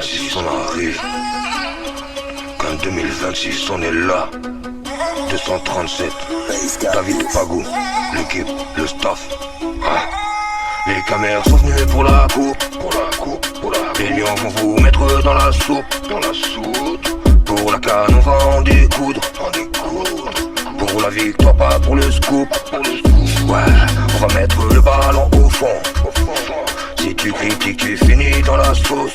2026 on arrive. Quand 2026 on est là. 237 David Pagou, l'équipe, le staff. Ah. Les caméras sont venues pour la coupe. Les lions vont vous mettre dans la soupe. Pour la canne on va en découdre. Pour la victoire, pas pour le scoop. Ouais, on va mettre le ballon au fond. Si tu critiques, tu finis dans la sauce.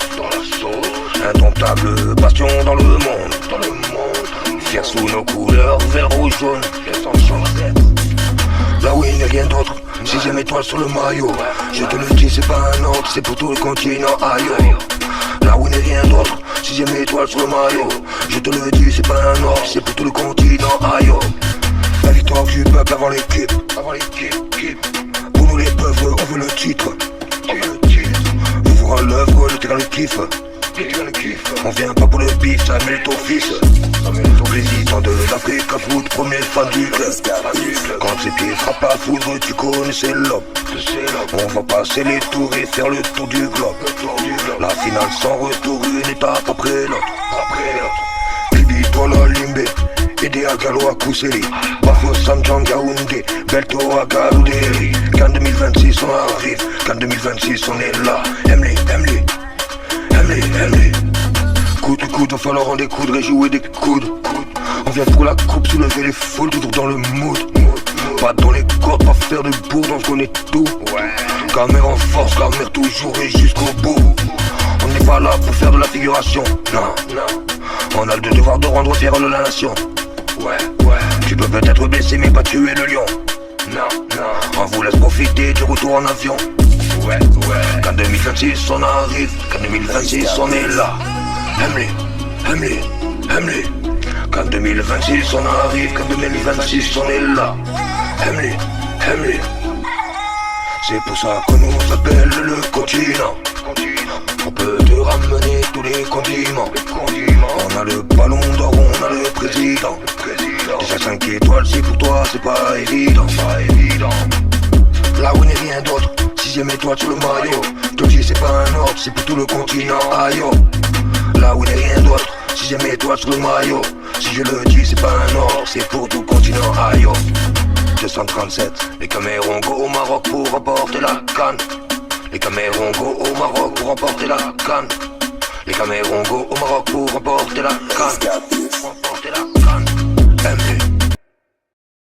Indomptable passion dans le monde. Fier sous nos couleurs, vert ou jaune. Là où il n'y a rien d'autre. 6ème étoile sur le maillot. Je te le dis, c'est pas un ordre, c'est pour tout le continent. Aïe. Là où il n'y a rien d'autre. 6ème étoile sur le maillot. Je te le dis, c'est pas un ordre, c'est pour tout le continent. Aïe. La victoire du peuple avant l'équipe. Pour nous les pauvres, on veut le titre. Vous verrez l'œuvre, le terrain le kiffe. On vient pas pour le bif, ça mérite au fils. Président de l'Afrique à foot, premier fan du club. Quand ses pieds frappent à foudre, tu connais c'est l'homme. On va passer les tours et faire le tour du globe. La finale sans retour, une étape après l'autre. Bibi, toi la Limbe, Idéal Gallo à Kousseli. Bafo Samjang Yaoundé, Belto à Galoudéry. Qu'en 2026 on arrive, qu'en 2026 on est là. Aime-les. Coude, on va leur rendre des coudes, réjouir des coudes. On vient pour la coupe, soulever les foules, toujours dans le mood. Pas dans les cordes, pas faire de bourde, on se connaît tout. Caméra en force, caméra toujours et jusqu'au bout. On n'est pas là pour faire de la figuration, non. On a le devoir de rendre fier la nation. Tu peux peut-être blesser mais pas tuer le lion. Non. On vous laisse profiter du retour en avion. Qu'en 2026 on arrive, qu'en 2026 on est là. Aime-les. Qu'en 2026 on arrive, qu'en 2026 on est là. Aime-les. C'est pour ça que nous s'appelle le continent. On peut te ramener tous les condiments. On a le ballon d'or, on a le président. Déjà 5 étoiles, c'est pour toi, c'est pas évident. Là où il n'y a rien d'autre, 6ème étoile sur le maillot. Je te dis c'est pas un ordre, c'est pour tout le continent. Aïe. Là où il n'y a rien d'autre, 6ème étoile sur le maillot. Si je le dis c'est pas un ordre, c'est pour tout le continent. Aïe. 237, les Cameroun go au Maroc pour remporter la CAN. Les Cameroun go au Maroc pour remporter la CAN. Les Cameroun go au Maroc pour remporter la CAN.